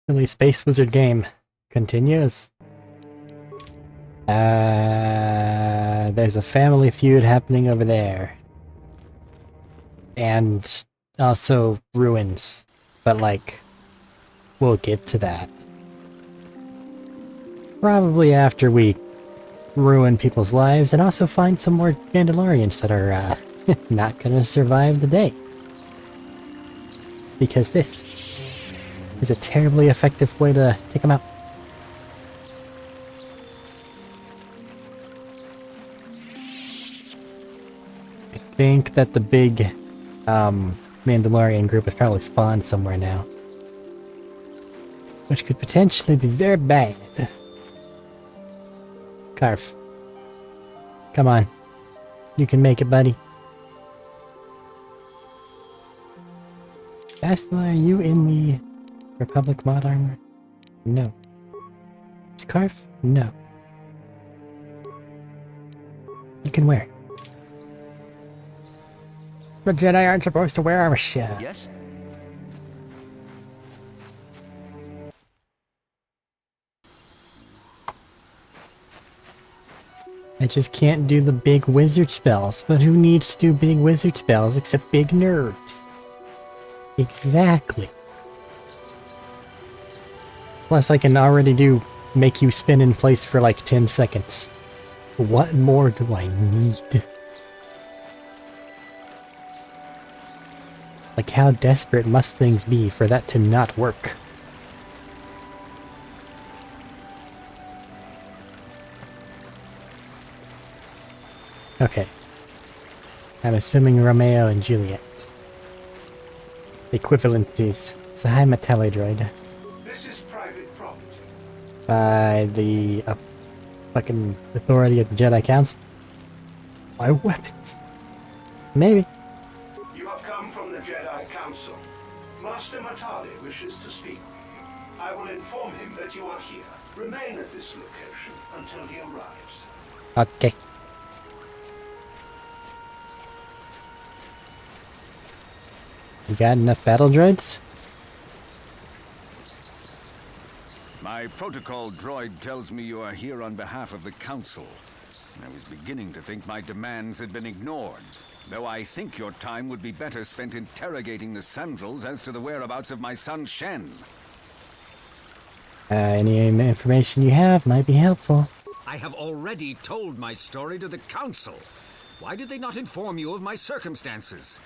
Really, Space Wizard game continues. There's a family feud happening over there. And also ruins. But like, we'll get to that. Probably after we ruin people's lives and also find some more Mandalorians that are not gonna survive the day. Because this is a terribly effective way to take them out. I think that the big Mandalorian group has probably spawned somewhere now. Which could potentially be very bad. Carf. Come on. You can make it, buddy. Bastila, are you in the Republic mod armor? No. Scarf? No. You can wear it. The Jedi aren't supposed to wear armor. Shit. Yes? I just can't do the big wizard spells, but who needs to do big wizard spells except big nerds? Exactly. Plus I can already make you spin in place for like 10 seconds. What more do I need? Like how desperate must things be for that to not work? Okay. I'm assuming Romeo and Juliet. Equivalencies. Sahai Metallodroid. This is private property. By the fucking authority of the Jedi Council. My weapons. Maybe. You have come from the Jedi Council. Master Matali wishes to speak with you. I will inform him that you are here. Remain at this location until he arrives. Okay. You got enough battle droids? My protocol droid tells me you are here on behalf of the Council. I was beginning to think my demands had been ignored, though I think your time would be better spent interrogating the Sandals as to the whereabouts of my son Shen. Any information you have might be helpful. I have already told my story to the Council. Why did they not inform you of my circumstances?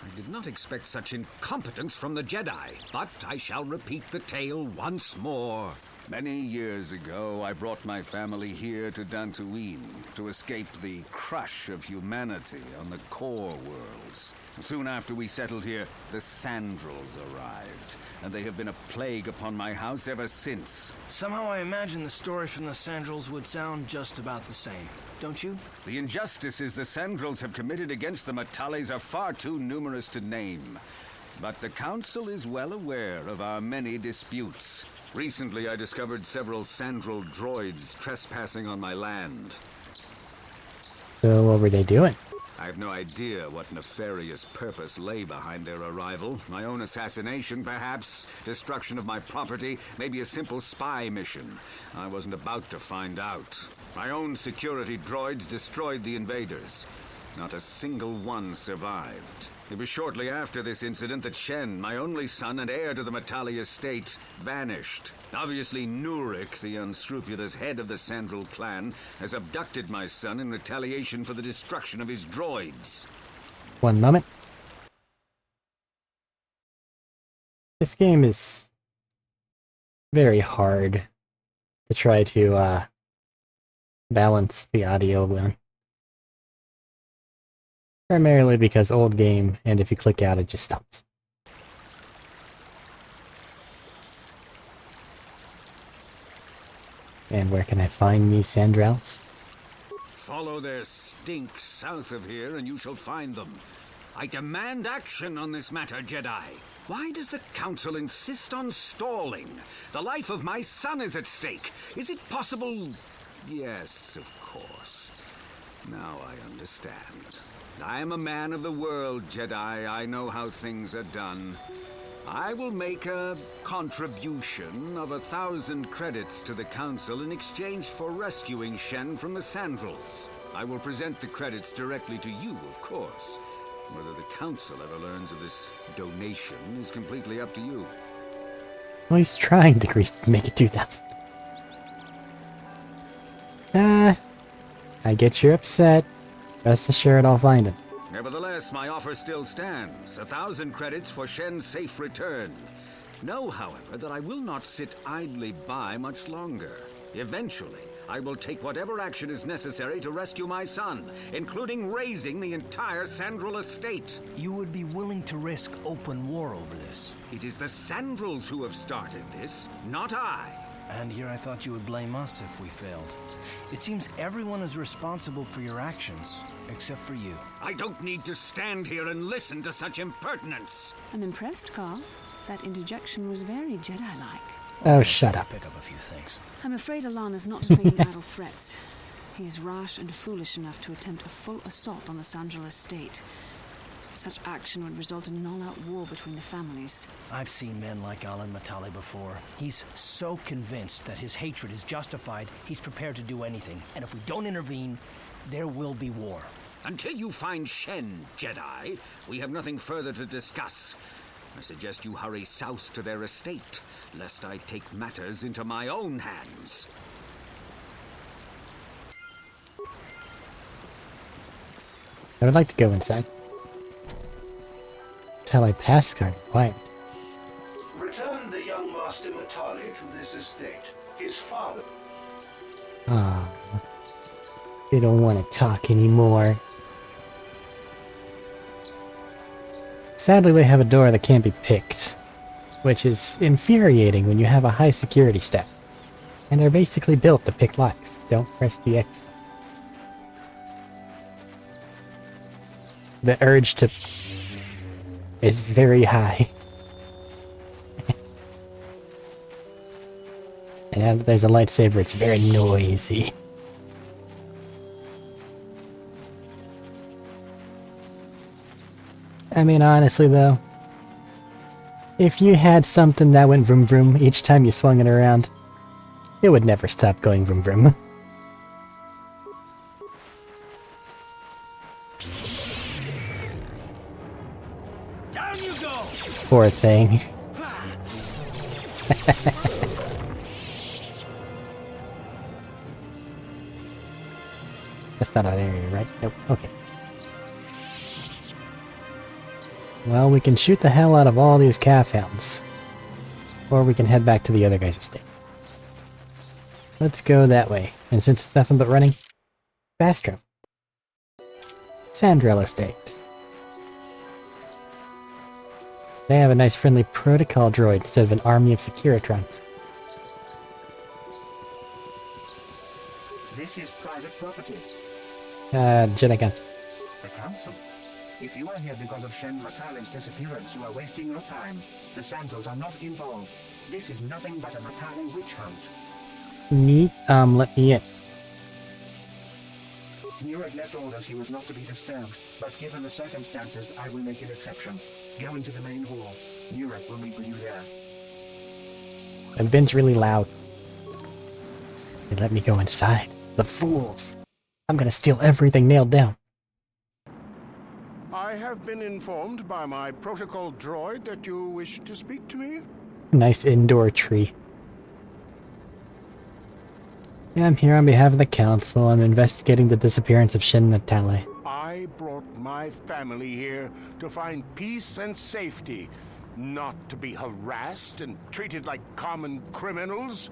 I did not expect such incompetence from the Jedi, but I shall repeat the tale once more. Many years ago, I brought my family here to Dantooine to escape the crush of humanity on the core worlds. Soon after we settled here, the Sandals arrived, and they have been a plague upon my house ever since. Somehow I imagine the story from the Sandals would sound just about the same, don't you? The injustices the Sandals have committed against the Matales are far too numerous to name. But the Council is well aware of our many disputes. Recently, I discovered several Sandral droids trespassing on my land. So what were they doing? I have no idea what nefarious purpose lay behind their arrival. My own assassination, perhaps. Destruction of my property. Maybe a simple spy mission. I wasn't about to find out. My own security droids destroyed the invaders. Not a single one survived. It was shortly after this incident that Shen, my only son and heir to the Matali estate, vanished. Obviously, Nurik, the unscrupulous head of the Sandral clan, has abducted my son in retaliation for the destruction of his droids. One moment. This game is very hard to try to balance the audio with. Primarily because old game, and if you click out, it just stops. And where can I find these Sandrals? Follow their stink south of here and you shall find them. I demand action on this matter, Jedi. Why does the Council insist on stalling? The life of my son is at stake. Is it possible? Yes, of course. Now I understand. I am a man of the world, Jedi. I know how things are done. I will make a contribution of 1,000 credits to the Council in exchange for rescuing Shen from the Sandrels. I will present the credits directly to you, of course. Whether the Council ever learns of this donation is completely up to you. Well, he's trying to make it 2,000. I get you're upset. Rest assured I'll find him. Nevertheless, my offer still stands. 1,000 credits for Shen's safe return. Know, however, that I will not sit idly by much longer. Eventually, I will take whatever action is necessary to rescue my son, including razing the entire Sandrel estate. You would be willing to risk open war over this? It is the Sandrels who have started this, not I. And here I thought you would blame us if we failed. It seems everyone is responsible for your actions, except for you. I don't need to stand here and listen to such impertinence. I'm impressed, Carl. That interjection was very Jedi-like. Oh, shut up. Pick up a few things. I'm afraid Alan is not just making idle threats. He is rash and foolish enough to attempt a full assault on the Sandrel estate. Such action would result in an all-out war between the families. I've seen men like Alan Matale before. He's so convinced that his hatred is justified, he's prepared to do anything. And if we don't intervene, there will be war. Until you find Shen, Jedi, we have nothing further to discuss. I suggest you hurry south to their estate, lest I take matters into my own hands. I would like to go inside. Tell I pass card. Why? Return the young Master Matale to this estate. His father... Ah, they don't want to talk anymore. Sadly, they have a door that can't be picked, which is infuriating when you have a high security staff. And they're basically built to pick locks. Don't press the X. The urge to is very high. And now that there's a lightsaber, it's very noisy. I mean, honestly though, if you had something that went vroom vroom each time you swung it around, it would never stop going vroom vroom. Down you go! Poor thing. That's not our area, right? Nope. Okay. Well, we can shoot the hell out of all these calf hounds. Or we can head back to the other guy's estate. Let's go that way. And since it's nothing but running, fast travel. Sandrel estate. They have a nice friendly protocol droid instead of an army of Securitrons. This is private property. Jedi Council. The Council. If you are here because of Shen Matale's disappearance, you are wasting your time. The Sandals are not involved. This is nothing but a Matale witch hunt. Neat. Let me in. Nurek left orders he was not to be disturbed, but given the circumstances, I will make an exception. Go into the main hall. Nurek will meet with you there. And Ben's really loud. They let me go inside. The fools. I'm gonna steal everything nailed down. I have been informed by my protocol droid that you wish to speak to me. Nice indoor tree. Yeah, I'm here on behalf of the council. I'm investigating the disappearance of Shen Matale. I brought my family here to find peace and safety, not to be harassed and treated like common criminals.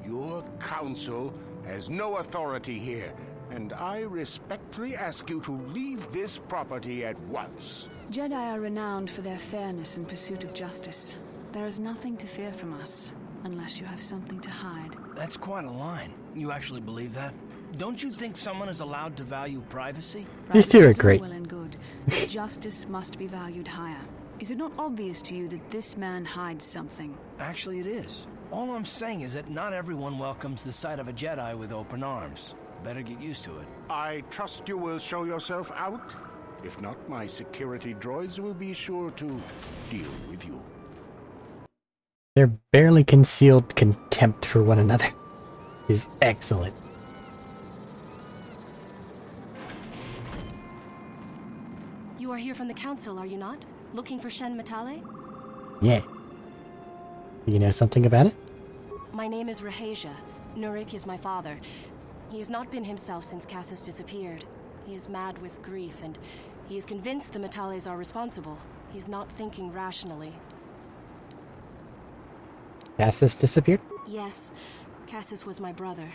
Your council has no authority here, and I respectfully ask you to leave this property at once. Jedi are renowned for their fairness and pursuit of justice. There is nothing to fear from us, unless you have something to hide. That's quite a line. You actually believe that? Don't you think someone is allowed to value privacy? These two are Privacy is all great. well and good, but justice must be valued higher. Is it not obvious to you that this man hides something? Actually, it is. All I'm saying is that not everyone welcomes the sight of a Jedi with open arms. Better get used to it. I trust you will show yourself out. If not, my security droids will be sure to deal with you. Their barely concealed contempt for one another is excellent. You are here from the council, are you not? Looking for Shen Matale? Yeah. You know something about it? My name is Rahasia. Nurik is my father. He has not been himself since Cassis disappeared. He is mad with grief, and he is convinced the Matales are responsible. He's not thinking rationally. Cassis disappeared? Yes, Cassis was my brother.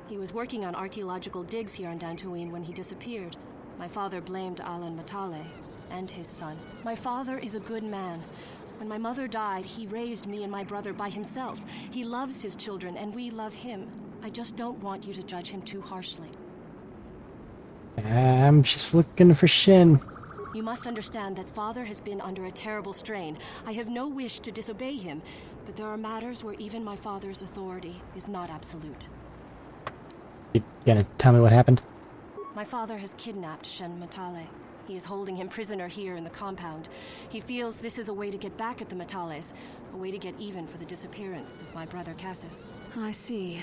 He was working on archaeological digs here on Dantooine when he disappeared. My father blamed Alan Matale and his son. My father is a good man. When my mother died, he raised me and my brother by himself. He loves his children, and we love him. I just don't want you to judge him too harshly. I'm just looking for Shin. You must understand that Father has been under a terrible strain. I have no wish to disobey him, but there are matters where even my father's authority is not absolute. You gonna tell me what happened? My father has kidnapped Shen Matale. He is holding him prisoner here in the compound. He feels this is a way to get back at the Matales, a way to get even for the disappearance of my brother Cassis. I see.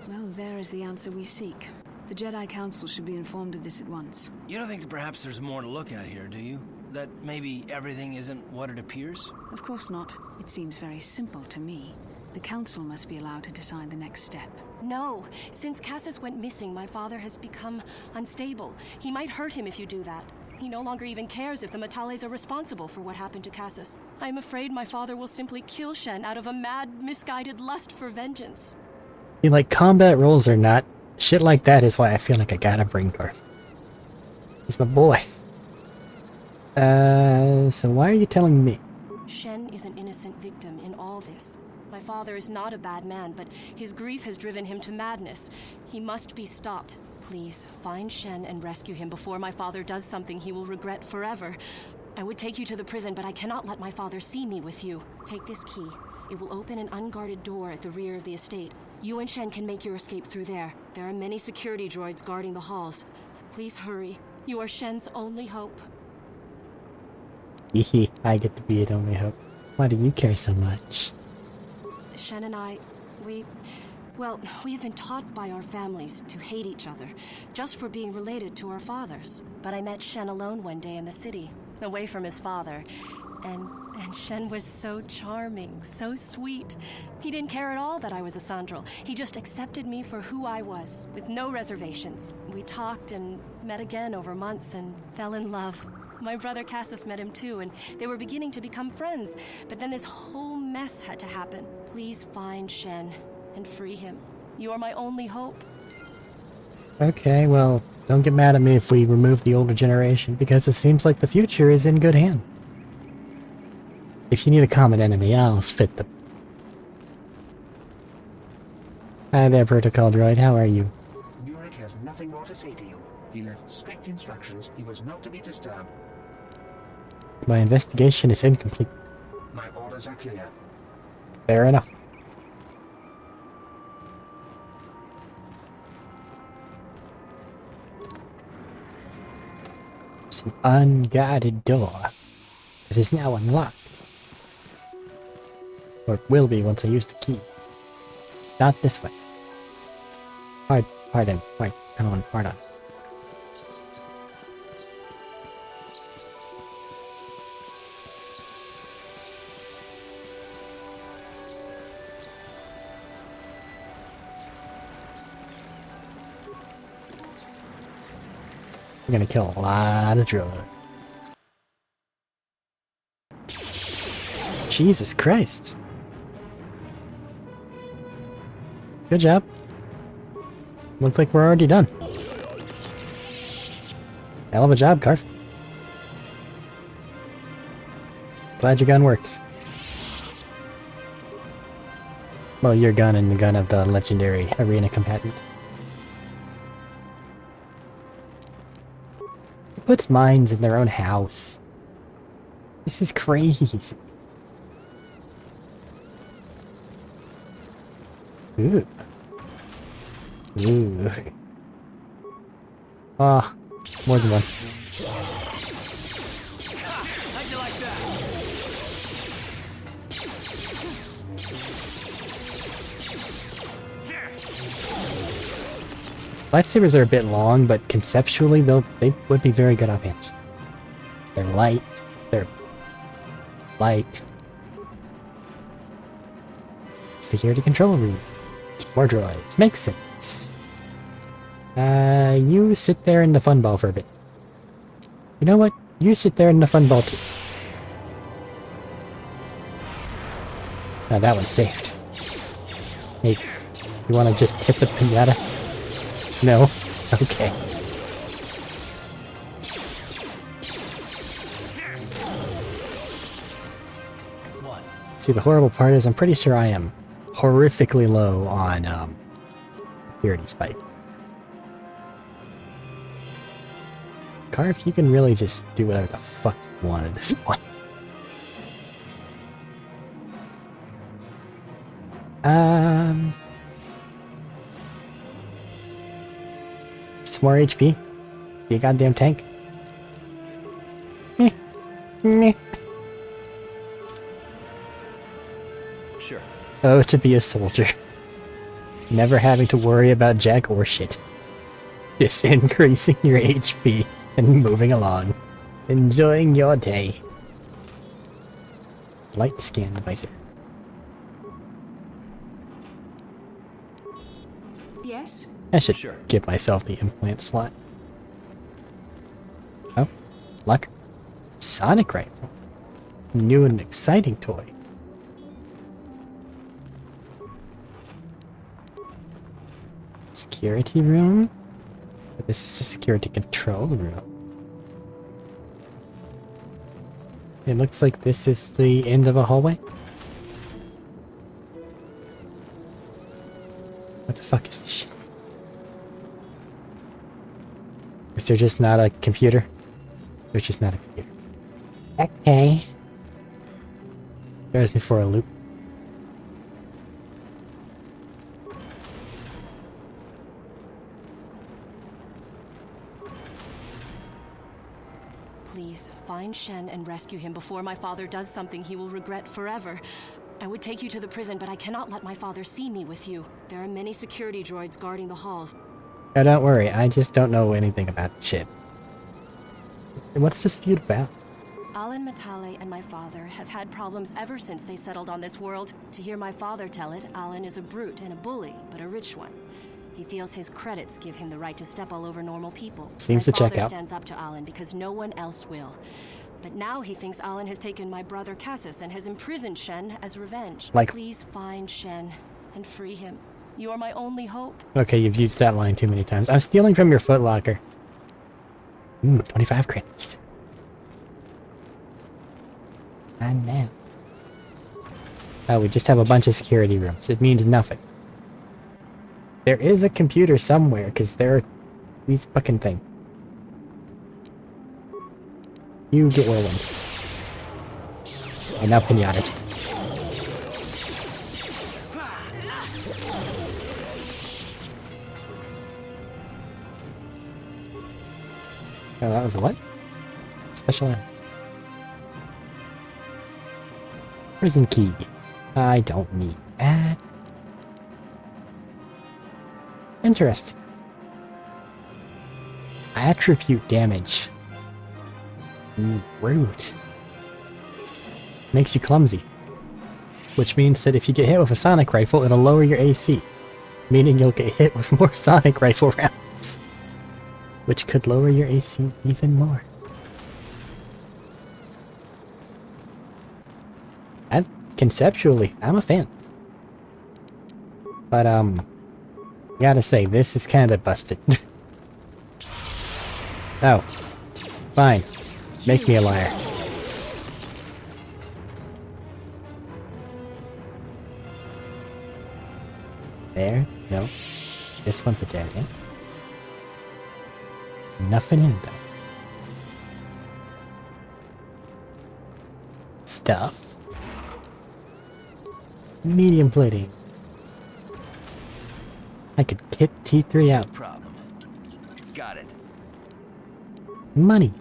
Well, there is the answer we seek. The Jedi Council should be informed of this at once. You don't think that perhaps there's more to look at here, do you? That maybe everything isn't what it appears? Of course not. It seems very simple to me. The Council must be allowed to decide the next step. No. Since Cassis went missing, my father has become unstable. He might hurt him if you do that. He no longer even cares if the Matales are responsible for what happened to Cassis. I'm afraid my father will simply kill Shen out of a mad, misguided lust for vengeance. You like combat roles or not, shit like that is why I feel like I gotta bring Garth. He's my boy. So why are you telling me? Shen is an innocent victim in all this. My father is not a bad man, but his grief has driven him to madness. He must be stopped. Please, find Shen and rescue him before my father does something he will regret forever. I would take you to the prison, but I cannot let my father see me with you. Take this key. It will open an unguarded door at the rear of the estate. You and Shen can make your escape through there. There are many security droids guarding the halls. Please hurry. You are Shen's only hope. Hehe, I get to be it only hope. Why do you care so much? Shen and I, we have been taught by our families to hate each other, just for being related to our fathers. But I met Shen alone one day in the city, away from his father, and Shen was so charming, so sweet. He didn't care at all that I was a Sandral. He just accepted me for who I was, with no reservations. We talked and met again over months and fell in love. My brother Cassis met him too, and they were beginning to become friends, but then this whole mess had to happen. Please find Shen and free him. You are my only hope. Okay, well, don't get mad at me if we remove the older generation, because it seems like the future is in good hands. If you need a common enemy, I'll fit them. Hi there, Protocol Droid, how are you? Nurik has nothing more to say to you. He left strict instructions he was not to be disturbed. My investigation is incomplete. My orders are clear. Fair enough. It's an unguarded door. It is now unlocked. Or it will be once I use the key. Not this way. Pardon. Wait, come on, pardon. We're gonna kill a lot of droids. Jesus Christ. Good job. Looks like we're already done. Hell of a job, Carf. Glad your gun works. Well, your gun and the gun of the legendary arena combatant. Who puts mines in their own house? This is crazy. Ooh. Ooh. Ah, more than one. How'd you like that? Lightsabers are a bit long, but conceptually they would be very good offhand. They're light. They're light. Security control room. More droids. Makes sense. You sit there in the fun ball for a bit. You know what? You sit there in the fun ball too. Now that one's saved. Hey, you wanna just hit the pinata? No? Okay. What? See, the horrible part is I'm pretty sure I am horrifically low on, security spikes. Carve, you can really just do whatever the fuck you want at this point. Some more HP? You goddamn tank? Meh. Meh. Sure. Oh, to be a soldier. Never having to worry about jack or shit. Just increasing your HP and moving along. Enjoying your day. Light scan visor. Yes? I should Sure. give myself the implant slot. Oh, luck. Sonic rifle. New and exciting toy. Security room? This is a security control room. It looks like this is the end of a hallway. What the fuck is this shit? Is there just not a computer? There's just not a computer. Okay. Throws me for a loop. Please, find Shen and rescue him before my father does something he will regret forever. I would take you to the prison, but I cannot let my father see me with you. There are many security droids guarding the halls. Oh, don't worry, I just don't know anything about shit. What's this feud about? Alan Matale and my father have had problems ever since they settled on this world. To hear my father tell it, Alan is a brute and a bully, but a rich one. He feels his credits give him the right to step all over normal people. Seems to check My father out. stands up to Alan because no one else will. But now he thinks Alan has taken my brother Cassius and has imprisoned Shen as revenge. Like- Please find Shen and free him. You are my only hope. Okay, you've used that line too many times. I'm stealing from your footlocker. 25 credits. I know. Oh, we just have a bunch of security rooms. It means nothing. There is a computer somewhere, because there are these fucking things. You get whirlwind. And now pinata. Oh, that was a what? Special item. Prison key. I don't need that. Interesting. Attribute damage. Rude. Makes you clumsy. Which means that if you get hit with a sonic rifle, it'll lower your AC. Meaning you'll get hit with more sonic rifle rounds. Which could lower your AC even more. And conceptually, I'm a fan. But, gotta say, this is kinda busted. Oh. Fine. Make me a liar. There? No. This one's a dead end. Nothing in them. Stuff. Medium plating. I could kick T3 out. Problem. Got it. Money.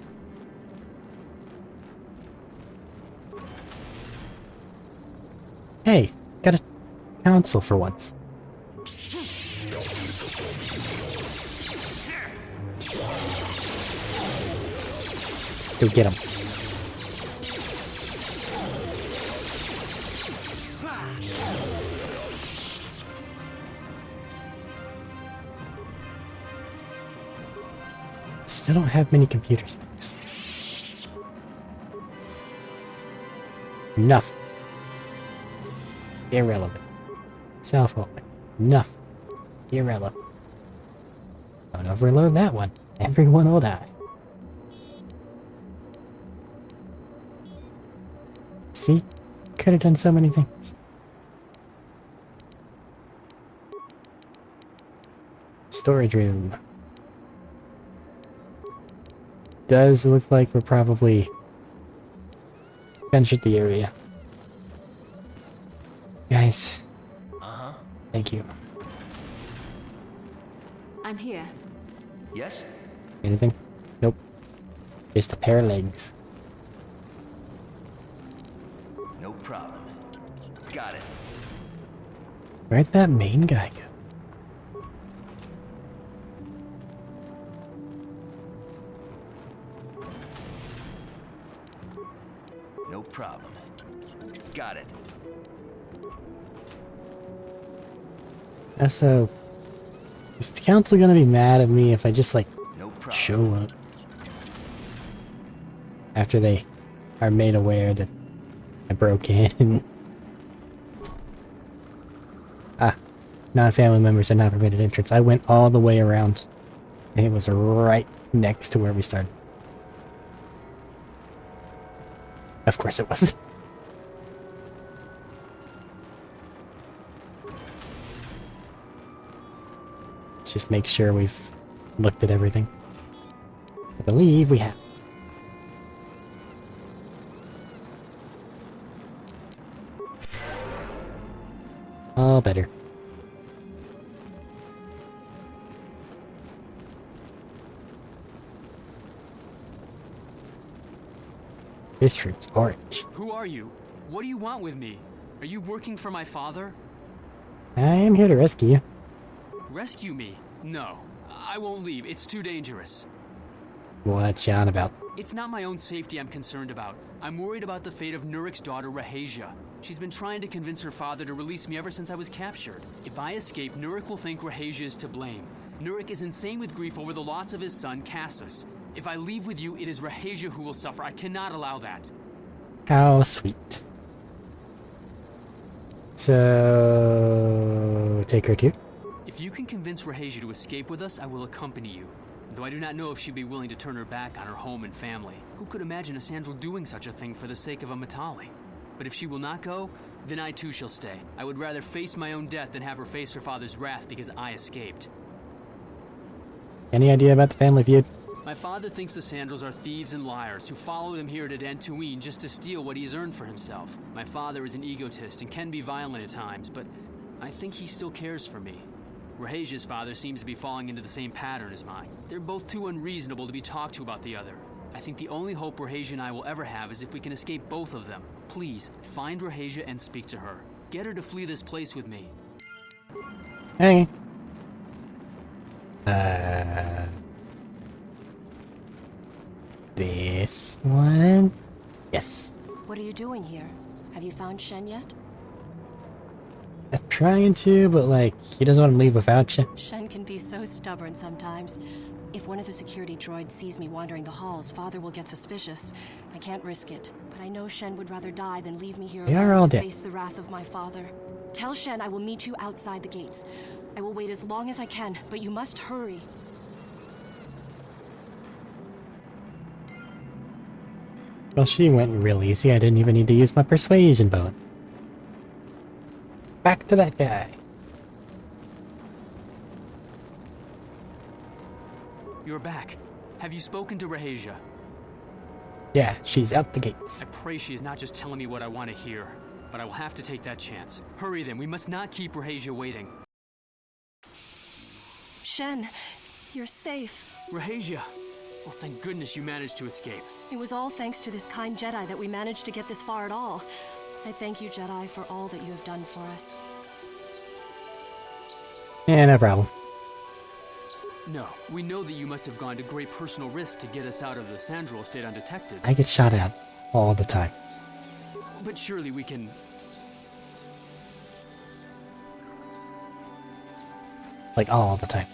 Hey, got a council for once. Go get him. Still don't have many computer specs. Enough. Irrelevant. Self-open. Enough. Irrelevant. Don't overload that one. Everyone will die. See? Could have done so many things. Storage room. Does look like we're probably ventured the area. Guys. Uh-huh. Thank you. I'm here. Yes? Anything? Nope. Just a pair of legs. No problem. Got it. Where'd that main guy go? No problem. Got it. So, is the council gonna be mad at me if I just, like, No problem. show up? After they are made aware that I broke in. Ah, non-family members are not permitted entrance. I went all the way around, and it was right next to where we started. Of course it was. Let's just make sure we've looked at everything. I believe we have. All better. This room's orange. Who are you? What do you want with me? Are you working for my father? I am here to rescue you. Rescue me? No. I won't leave. It's too dangerous. What you on about? It's not my own safety I'm concerned about. I'm worried about the fate of Nurik's daughter, Rahasia. She's been trying to convince her father to release me ever since I was captured. If I escape, Nurik will think Rahasia is to blame. Nurik is insane with grief over the loss of his son, Cassus. If I leave with you, it is Rahasia who will suffer. I cannot allow that. How sweet. So, take her too? If you can convince Rahasia to escape with us, I will accompany you. Though I do not know if she'd be willing to turn her back on her home and family. Who could imagine a Sandral doing such a thing for the sake of a Matali? But if she will not go, then I too shall stay. I would rather face my own death than have her face her father's wrath because I escaped. Any idea about the family feud? My father thinks the Sandrals are thieves and liars who followed him here to Dantooine just to steal what he's earned for himself. My father is an egotist and can be violent at times, but I think he still cares for me. Rahasia's father seems to be falling into the same pattern as mine. They're both too unreasonable to be talked to about the other. I think the only hope Rahasia and I will ever have is if we can escape both of them. Please, find Rahasia and speak to her. Get her to flee this place with me. Hey. This one? Yes. What are you doing here? Have you found Shen yet? I'm trying to, but like, he doesn't want to leave without you. Shen can be so stubborn sometimes. If one of the security droids sees me wandering the halls, Father will get suspicious. I can't risk it, but I know Shen would rather die than leave me here They are all alone to dead. face the wrath of my father. Tell Shen I will meet you outside the gates. I will wait as long as I can, but you must hurry. Well, she went real easy. I didn't even need to use my persuasion bone. Back to that guy. You're back. Have you spoken to Rahasia? Yeah, she's out the gates. I pray she is not just telling me what I want to hear, but I will have to take that chance. Hurry then, we must not keep Rahasia waiting. Shen, you're safe. Rahasia! Well, thank goodness you managed to escape. It was all thanks to this kind Jedi that we managed to get this far at all. I thank you, Jedi, for all that you have done for us. Yeah, no problem. No, we know that you must have gone to great personal risk to get us out of the Sandral estate undetected. I get shot at all the time. But surely we can... Like, all the time.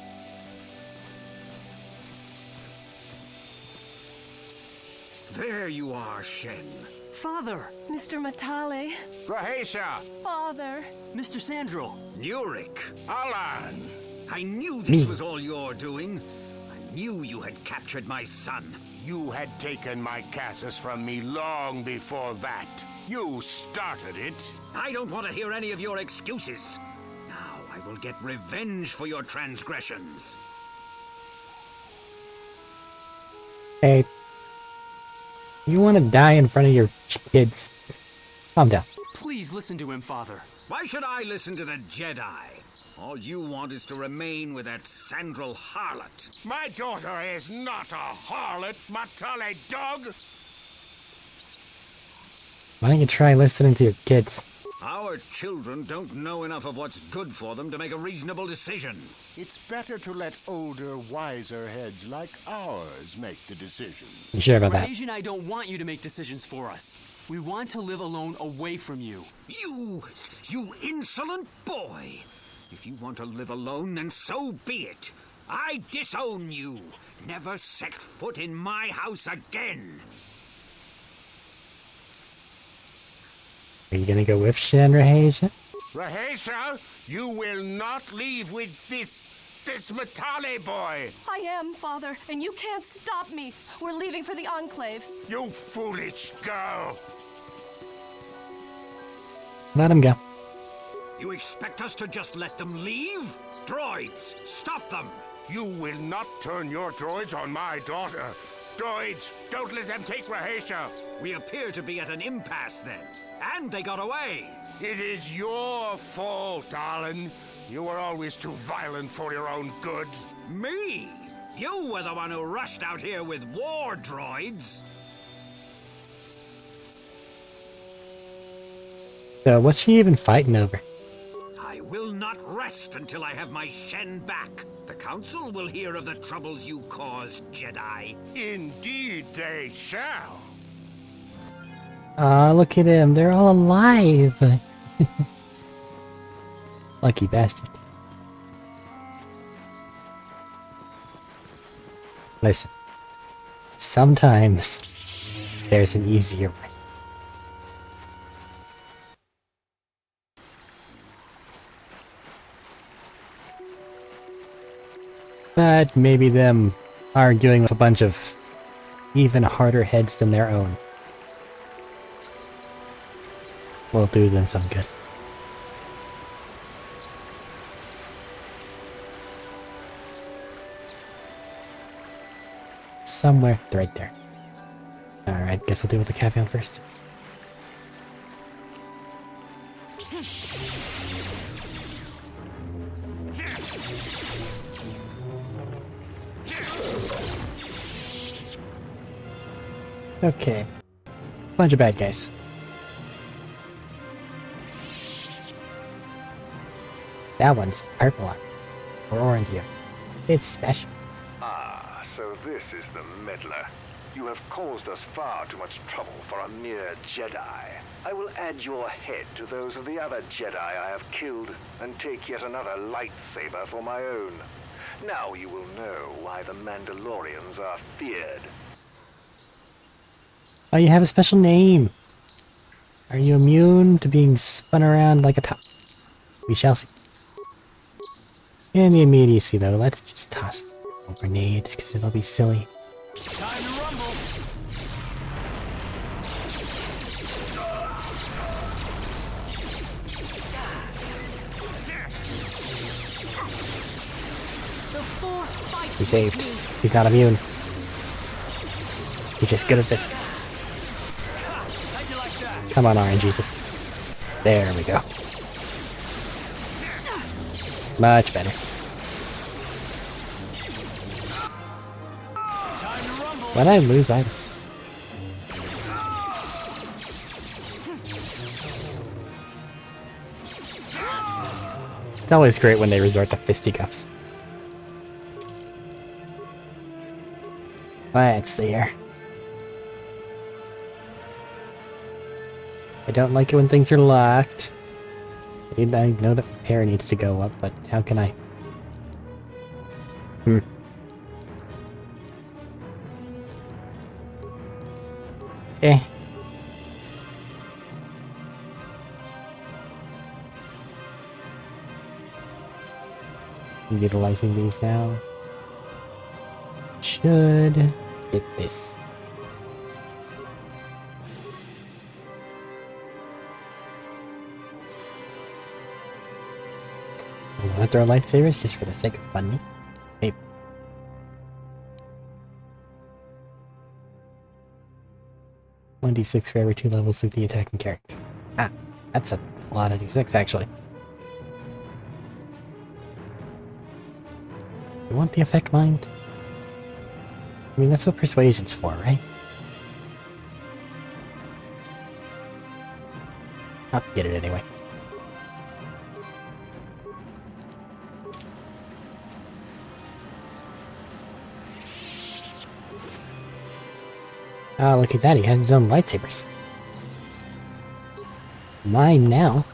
There you are, Shen. Father! Mr. Matale. Rahesia! Father. Mr. Sandral! Nurik! Alan! I knew this Me. was all your doing. I knew you had captured my son. You had taken my Cassus from me long before that. You started it. I don't want to hear any of your excuses. Now I will get revenge for your transgressions. Hey. You want to die in front of your kids? Calm down. Please listen to him, Father. Why should I listen to the Jedi? All you want is to remain with that Sandral harlot. My daughter is not a harlot, Matale dog! Why don't you try listening to your kids? Our children don't know enough of what's good for them to make a reasonable decision. It's better to let older, wiser heads like ours make the decision. You sure about that? Rahesia and I don't want you to make decisions for us. We want to live alone away from you. You insolent boy! If you want to live alone, then so be it. I disown you. Never set foot in my house again. Are you gonna go with Shen, Rahesia? Rahesia, you will not leave with this Matale boy! I am, Father, and you can't stop me. We're leaving for the Enclave. You foolish girl! Let him go. You expect us to just let them leave? Droids, stop them! You will not turn your droids on my daughter. Droids, don't let them take Rahesia. We appear to be at an impasse then. And they got away. It is your fault, Alan. You were always too violent for your own good. Me? You were the one who rushed out here with war droids. So what's she even fighting over? I will not rest until I have my Shen back. The Council will hear of the troubles you caused, Jedi. Indeed they shall. Aw, look at him. They're all alive. Lucky bastards. Listen. Sometimes there's an easier way. But maybe them arguing with a bunch of even harder heads than their own will do them some good. Somewhere right there. Alright, guess we'll deal with the cafe first. Okay. Bunch of bad guys. That one's purple on. Or orange here. It's special. Ah, so this is the meddler. You have caused us far too much trouble for a mere Jedi. I will add your head to those of the other Jedi I have killed, and take yet another lightsaber for my own. Now you will know why the Mandalorians are feared. Oh, you have a special name. Are you immune to being spun around like a top? We shall see. In the immediacy, though, let's just toss grenades, because it'll be silly. Time to rumble! The Force fights. He's saved. He's not immune. He's just good at this. Come on, Iron Jesus. There we go. Much better. Why'd I lose items? It's always great when they resort to fisticuffs. Let's see here. I don't like it when things are locked. I know that repair needs to go up, but how can I? Eh. I'm utilizing these now. Should get this. I want to throw lightsabers just for the sake of fun. Hey. 1d6 for every 2 levels of the attacking character. Ah, that's a lot of d6 actually. You want the effect mind? I mean, that's what persuasion's for, right? I'll get it anyway. Oh, look at that, he has his own lightsabers. Mine now.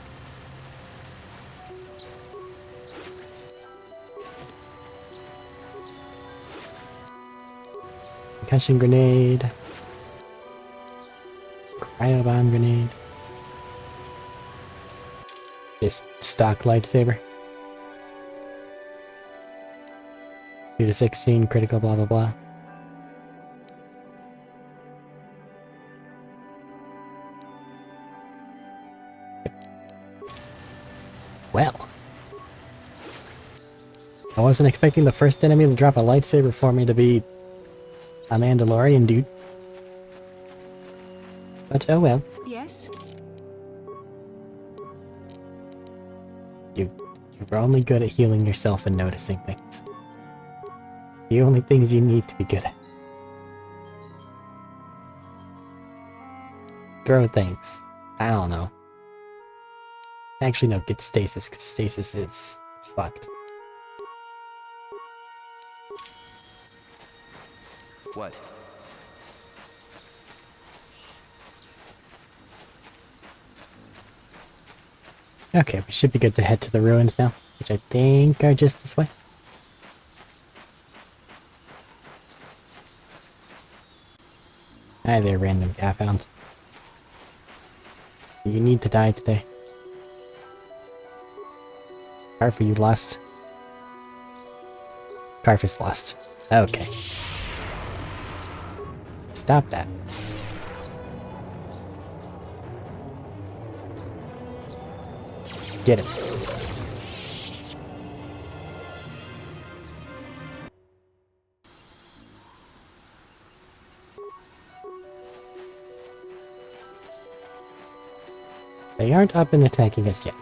Concussion grenade. Cryo bomb grenade. Just stock lightsaber. 2 to 16, critical, blah blah blah. Well. I wasn't expecting the first enemy to drop a lightsaber for me to be a Mandalorian dude. But oh well. Yes? You're only good at healing yourself and noticing things. The only things you need to be good at. Throw things. I don't know. Actually, no, get stasis, because stasis is fucked. What? Okay, we should be good to head to the ruins now, which I think are just this way. Hi there, random Gaffound. You need to die today. Carf, are you lost? Carf is lost. Okay. Stop that. Get him. They aren't up and attacking us yet.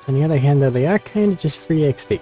On the other hand, though, they are kind of just free XP.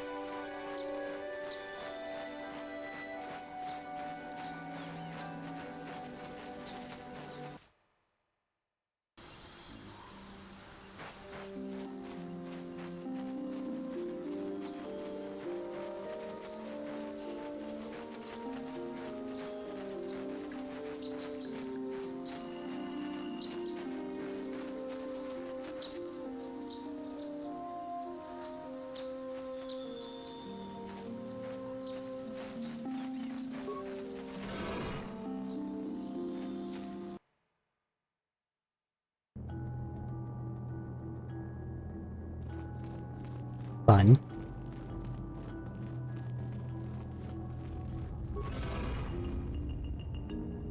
Fun.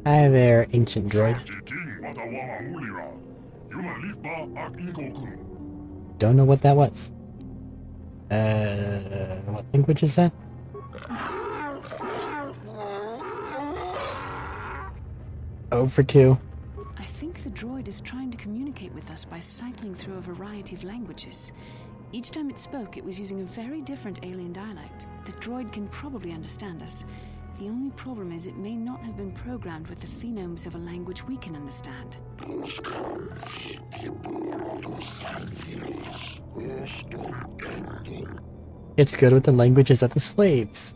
Hi there, ancient droid. Don't know what that was. What language is that? Oh for 2. I think the droid is trying to communicate with us by cycling through a variety of languages. Each time it spoke, it was using a very different alien dialect. The droid can probably understand us. The only problem is it may not have been programmed with the phonemes of a language we can understand. It's good with the languages of the slaves.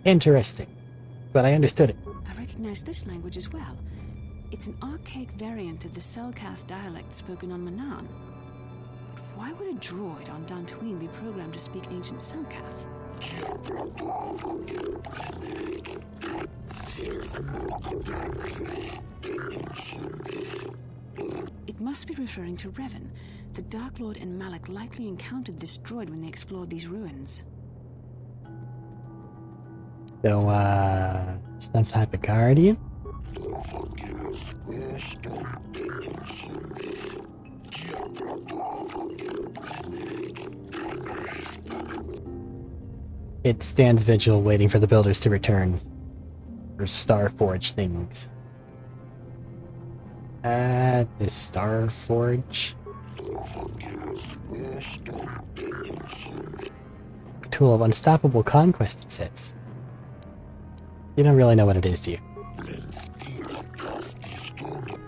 Interesting. But I understood it. I recognize this language as well. It's an archaic variant of the Selkath dialect spoken on Manaan. But why would a droid on Dantooine be programmed to speak ancient Selkath? It must be referring to Revan. The Dark Lord and Malak likely encountered this droid when they explored these ruins. So, some type of guardian? It stands vigil waiting for the builders to return. For Starforge things. The Starforge? Tool of unstoppable conquest, it says. You don't really know what it is, do you?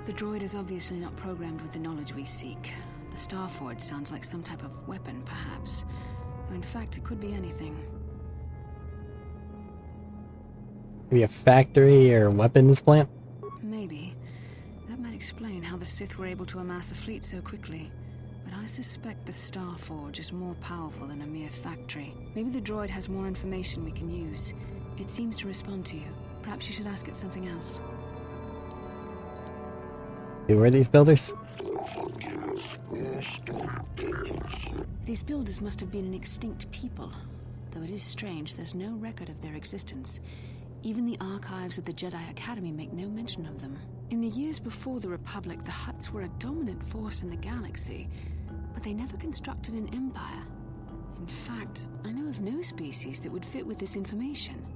The droid is obviously not programmed with the knowledge we seek. The Starforge sounds like some type of weapon, perhaps. Though in fact, it could be anything. Maybe a factory or weapons plant? Maybe. That might explain how the Sith were able to amass a fleet so quickly. But I suspect the Starforge is more powerful than a mere factory. Maybe the droid has more information we can use. It seems to respond to you. Perhaps you should ask it something else. Who are these builders? These builders must have been an extinct people. Though it is strange, there's no record of their existence. Even the archives of the Jedi Academy make no mention of them. In the years before the Republic, the Hutts were a dominant force in the galaxy, but they never constructed an empire. In fact, I know of no species that would fit with this information.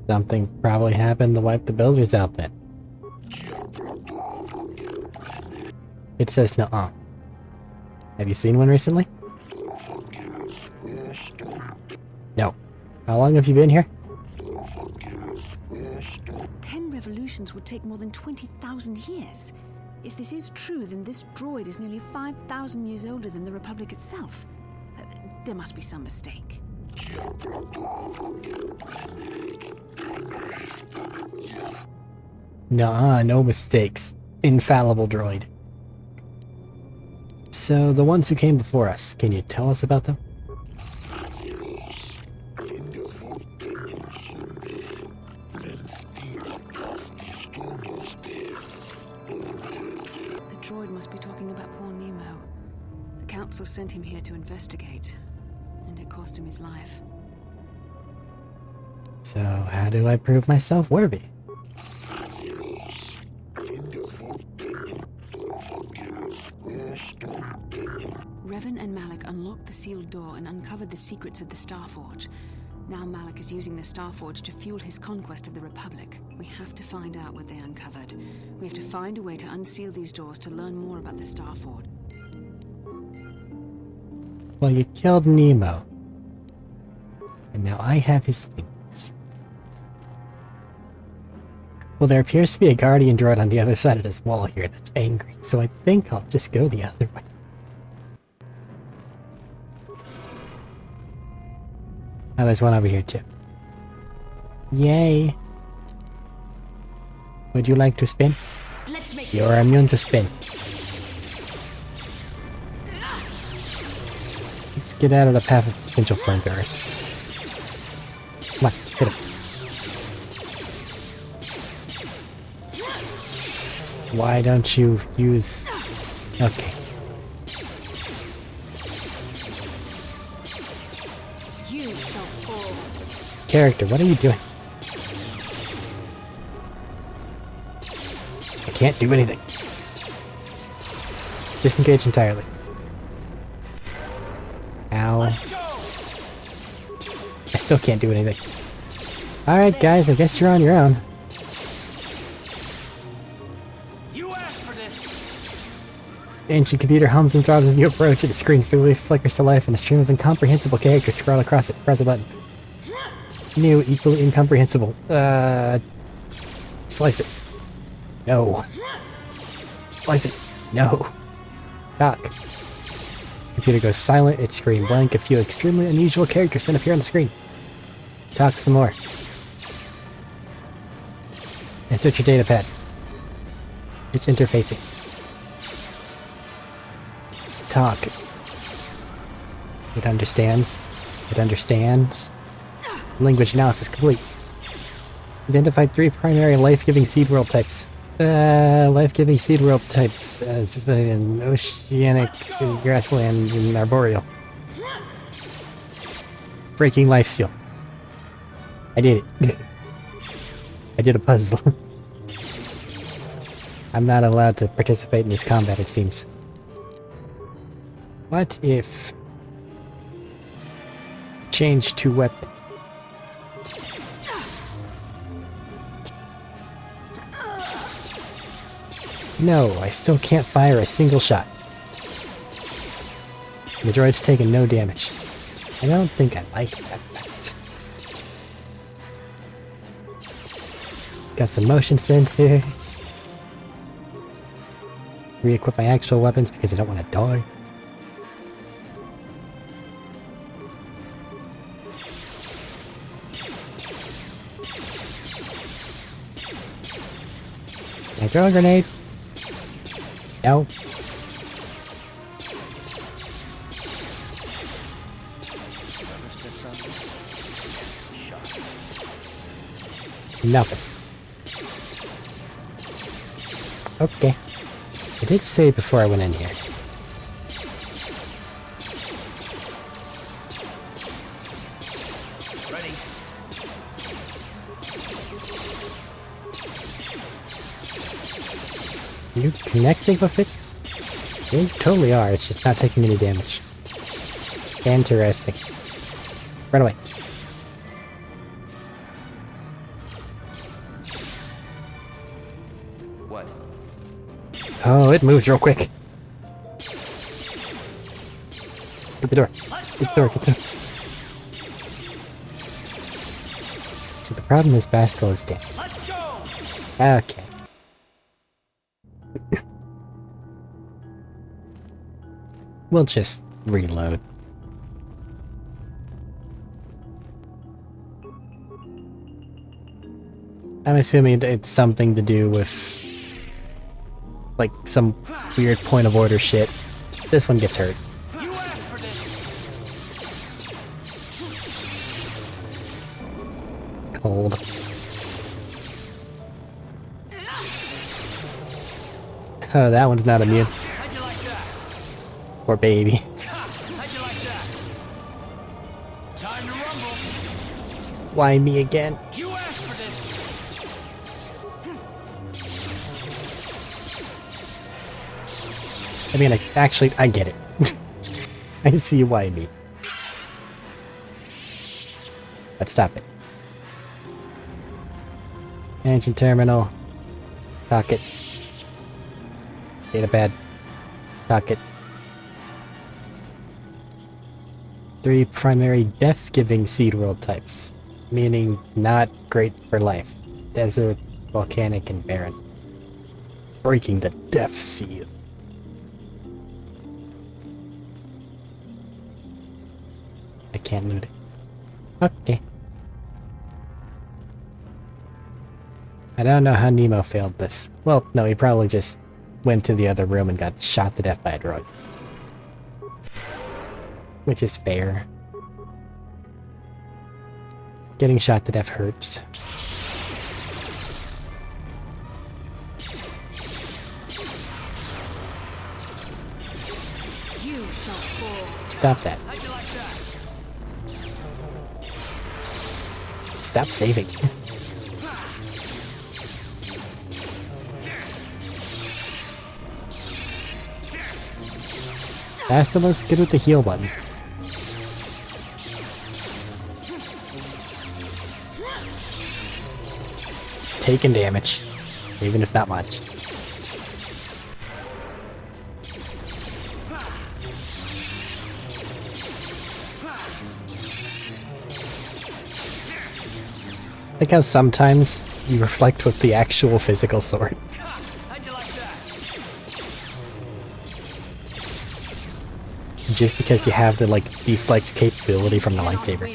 Something probably happened to wipe the builders out then. It says nuh-uh. Have you seen one recently? No. How long have you been here? 10 revolutions would take more than 20,000 years. If this is true, then this droid is nearly 5,000 years older than the Republic itself. There must be some mistake. Nuh-uh, no mistakes. Infallible droid. So, the ones who came before us, can you tell us about them? The droid must be talking about poor Nemo. The Council sent him here to investigate, and it cost him his life. So, how do I prove myself worthy? Revan and Malak unlocked the sealed door and uncovered the secrets of the Starforge. Now Malak is using the Starforge to fuel his conquest of the Republic. We have to find out what they uncovered. We have to find a way to unseal these doors to learn more about the Starforge. Well, you killed Nemo. And now I have his things. Well, there appears to be a guardian droid on the other side of this wall here that's angry, so I think I'll just go the other way. Oh, there's one over here too. Yay! Would you like to spin? You're immune to spin. Let's get out of the path of potential flamethrowers. Come on, hit him. Why don't you use... Okay. You shall fall. Character, what are you doing? I can't do anything. Disengage entirely. Ow. I still can't do anything. Alright guys, I guess you're on your own. You asked for this. Ancient computer hums and throbs as you approach it. The screen flickers to life and a stream of incomprehensible characters scroll across it. Press a button. New, equally incomprehensible. Slice it. No. Slice it. No. Talk. Computer goes silent, its screen blank. A few extremely unusual characters then appear on the screen. Talk some more. Insert your data pad. It's interfacing. Talk. It understands. It understands. Language analysis complete. Identified 3 primary life-giving seed world types. Life-giving seed world types. Oceanic, grassland, and arboreal. Breaking life seal. I did it. I did a puzzle. I'm not allowed to participate in this combat, it seems. What if... change to weapon? No, I still can't fire a single shot. The droid's taken no damage. I don't think I like that. Got some motion sensors. Re-equip my actual weapons because I don't want to die. Can I throw a grenade? No. Nothing. Okay. I did say before I went in here. Ready. Are you connecting with it? You totally are, it's just not taking any damage. Interesting. Run away. What? Oh, it moves real quick. Get the door. Get the door, get the door. So the problem is Bastille is dead. Okay. We'll just reload. I'm assuming it's something to do with like some weird point of order shit. This one gets hurt. Cold. Oh, that one's not immune. Poor baby. Why me again? I mean, I get it. I see why me. Let's stop it. Engine terminal. Socket. Datapad. Socket. 3 primary death-giving seed world types, meaning not great for life. Desert, volcanic, and barren. Breaking the death seal. I can't loot it. Okay. I don't know how Nemo failed this. Well, no, he probably just went to the other room and got shot to death by a droid. Which is fair. Getting shot to death hurts. Stop that. Stop saving. Basilisk, get with the heal button. It's taking damage, even if not much. Like how sometimes you reflect with the actual physical sword. Just because you have the, like, deflect capability from the lightsaber.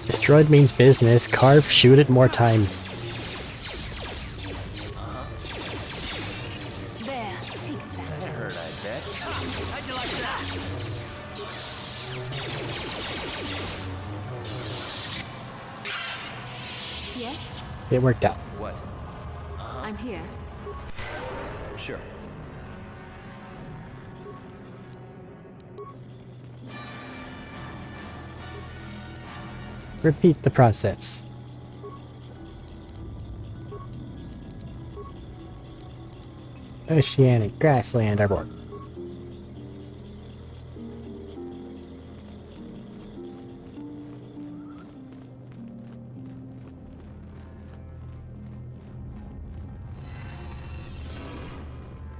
Destroyed means business. Carve, shoot it more times. There, take that. That hurt, I bet. How'd you like that? Yes, It worked out. What? I'm here. Sure. Repeat the process. Oceanic grassland airborne.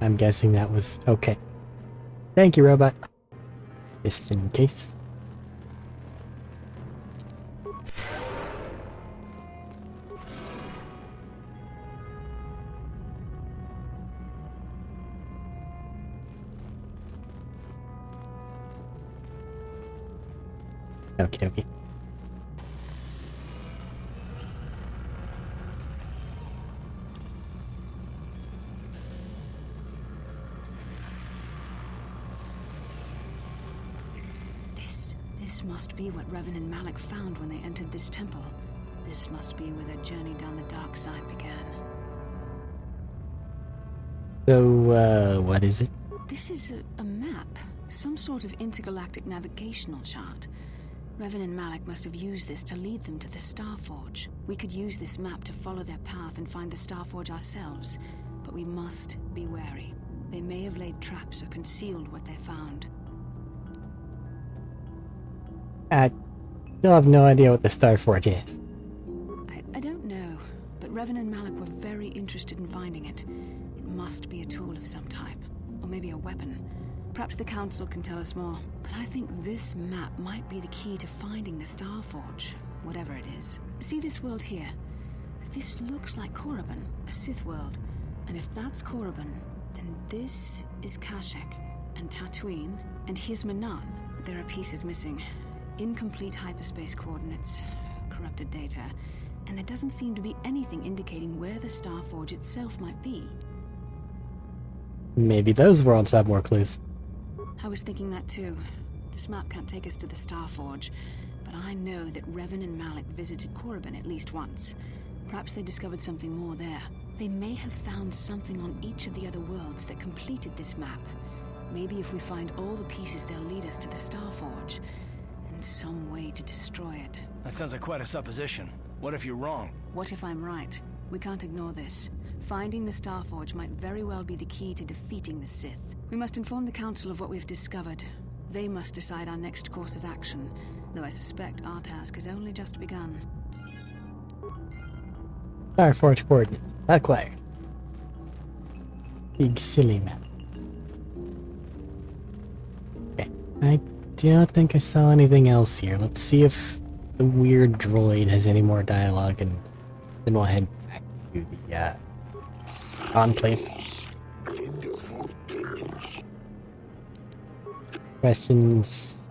I'm guessing that was okay. Thank you, robot. Just in case. Okie dokie. This must be what Revan and Malik found when they entered this temple. This must be where their journey down the dark side began. So, what is it? This is a map. Some sort of intergalactic navigational chart. Revan and Malik must have used this to lead them to the Starforge. We could use this map to follow their path and find the Starforge ourselves, but we must be wary. They may have laid traps or concealed what they found. I still have no idea what the Starforge is. I don't know, but Revan and Malik were very interested in finding it. It must be a tool of some type, or maybe a weapon. Perhaps the Council can tell us more, but I think this map might be the key to finding the Starforge, whatever it is. See this world here? This looks like Korriban, a Sith world. And if that's Korriban, then this is Kashyyyk, and Tatooine, and Hizmanan. But there are pieces missing. Incomplete hyperspace coordinates, corrupted data, and there doesn't seem to be anything indicating where the Starforge itself might be. Maybe those worlds have more clues. I was thinking that too. This map can't take us to the Starforge, but I know that Revan and Malik visited Korriban at least once. Perhaps they discovered something more there. They may have found something on each of the other worlds that completed this map. Maybe if we find all the pieces, they'll lead us to the Starforge. And some way to destroy it. That sounds like quite a supposition. What if you're wrong? What if I'm right? We can't ignore this. Finding the Starforge might very well be the key to defeating the Sith. We must inform the Council of what we've discovered. They must decide our next course of action, though I suspect our task has only just begun. Starforge coordinates acquired. Big silly map. Okay, I don't think I saw anything else here. Let's see if the weird droid has any more dialogue, and then we'll head back to the Enclave. Questions?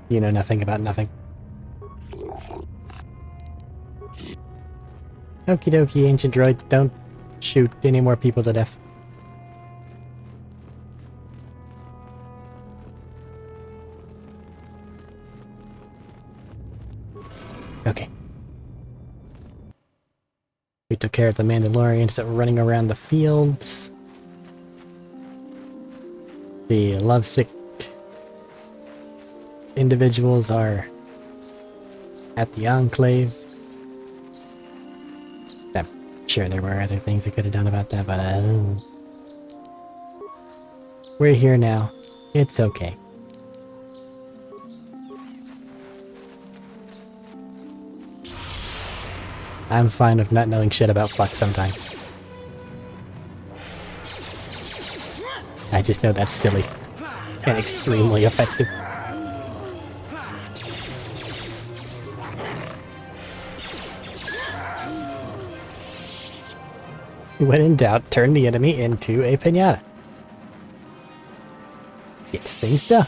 You know nothing about nothing. Okie dokie, ancient droid. Don't shoot any more people to death. Okay. We took care of the Mandalorians that were running around the fields. The lovesick individuals are at the Enclave. I'm sure there were other things I could have done about that, but we're here now. It's okay. I'm fine with not knowing shit about fuck sometimes. I just know that's silly. And extremely effective. When in doubt, turn the enemy into a piñata. Gets things done.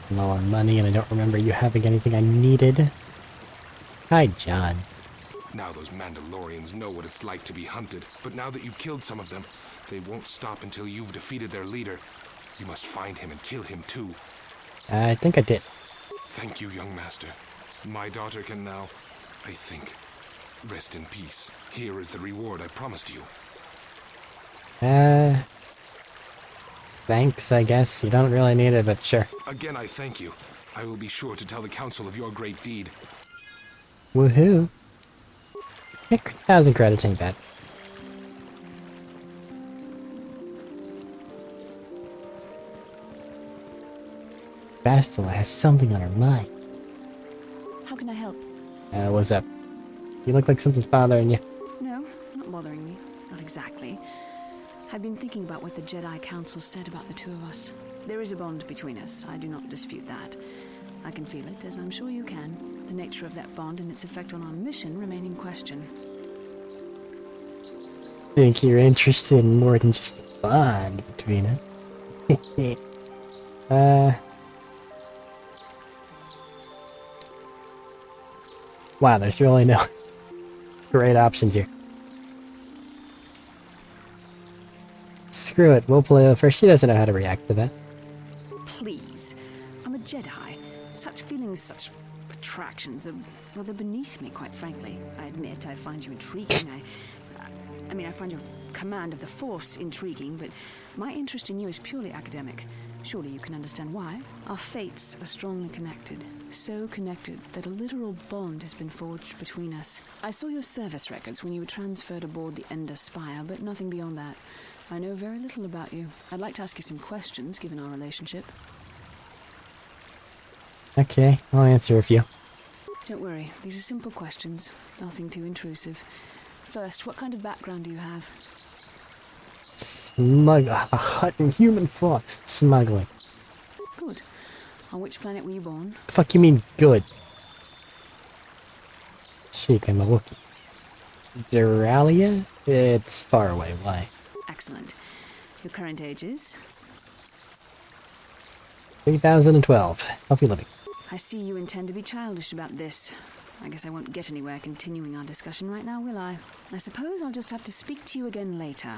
Low on money, and I don't remember you having anything I needed. Hi, John. Now those Mandalorians know what it's like to be hunted, but now that you've killed some of them, they won't stop until you've defeated their leader. You must find him and kill him too. I think I did. Thank you, young master. My daughter can now, I think, rest in peace. Here is the reward I promised you. Thanks, I guess. You don't really need it, but sure. Again, I thank you. I will be sure to tell the council of your great deed. Woohoo. 1,000 credits ain't bad. Bastila has something on her mind. How can I help? What's up? You look like something's bothering you. No, not bothering me. Not exactly. I've been thinking about what the Jedi Council said about the two of us. There is a bond between us. I do not dispute that. I can feel it, as I'm sure you can. The nature of that bond and its effect on our mission remain in question. Think you're interested in more than just the bond between us? Wow, there's really no great options here. Screw it, we'll play with her. She doesn't know how to react to that. Please. I'm a Jedi. Such feelings, such attractions are, well, they're beneath me, quite frankly. I admit I find you intriguing. I mean, I find your command of the Force intriguing, but my interest in you is purely academic. Surely you can understand why. Our fates are strongly connected. So connected that a literal bond has been forged between us. I saw your service records when you were transferred aboard the Ender Spire, but nothing beyond that. I know very little about you. I'd like to ask you some questions, given our relationship. Okay, I'll answer a few. Don't worry, these are simple questions. Nothing too intrusive. First, what kind of background do you have? A hut in human form. Smuggling. Good. On which planet were you born? Fuck you mean good? Sheik, I'm a Wookiee. Duralia? It's far away, why? Excellent. Your current age is? 3012. Healthy living. I see you intend to be childish about this. I guess I won't get anywhere continuing our discussion right now, will I? I suppose I'll just have to speak to you again later.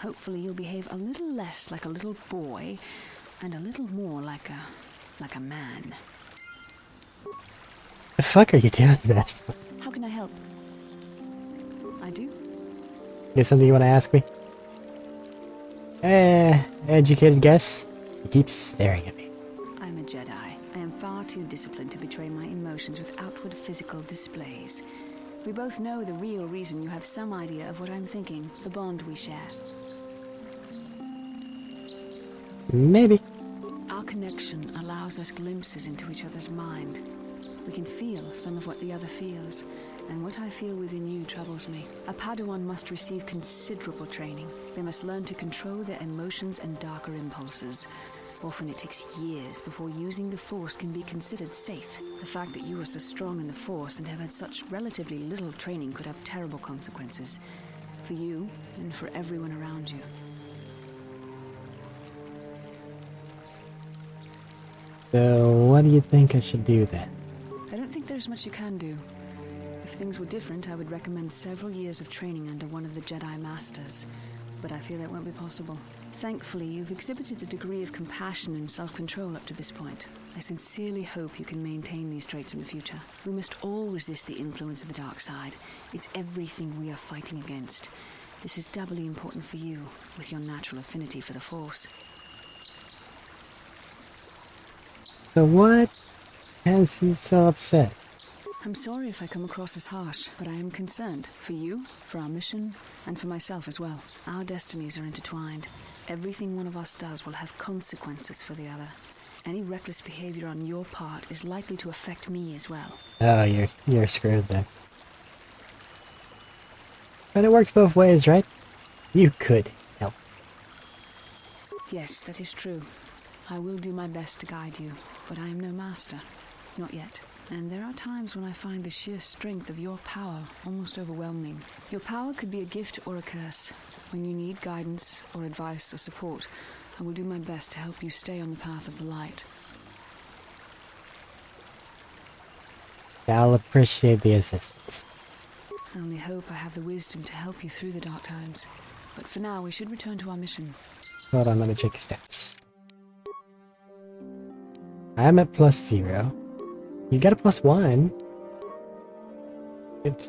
Hopefully you'll behave a little less like a little boy and a little more like a man. The fuck are you doing, Best? How can I help? I do. You have something you want to ask me? Educated guess? He keeps staring at me. I'm a Jedi. I am far too disciplined to betray my emotions with outward physical displays. We both know the real reason you have some idea of what I'm thinking, the bond we share. Maybe. Our connection allows us glimpses into each other's mind. We can feel some of what the other feels, and what I feel within you troubles me. A Padawan must receive considerable training. They must learn to control their emotions and darker impulses. Often it takes years before using the Force can be considered safe. The fact that you are so strong in the Force and have had such relatively little training could have terrible consequences. For you, and for everyone around you. So, what do you think I should do then? I don't think there's much you can do. If things were different, I would recommend several years of training under one of the Jedi Masters. But I fear that won't be possible. Thankfully, you've exhibited a degree of compassion and self-control up to this point. I sincerely hope you can maintain these traits in the future. We must all resist the influence of the dark side. It's everything we are fighting against. This is doubly important for you, with your natural affinity for the Force. So what has you so upset? I'm sorry if I come across as harsh, but I am concerned. For you, for our mission, and for myself as well. Our destinies are intertwined. Everything one of us does will have consequences for the other. Any reckless behavior on your part is likely to affect me as well. Oh, you're screwed then. But it works both ways, right? You could help. Yes, that is true. I will do my best to guide you, but I am no master. Not yet. And there are times when I find the sheer strength of your power almost overwhelming. Your power could be a gift or a curse. When you need guidance or advice or support, I will do my best to help you stay on the path of the light. I'll appreciate the assistance. I only hope I have the wisdom to help you through the dark times. But for now, we should return to our mission. Hold on, let me check your stats. I'm at +0. You got a +1.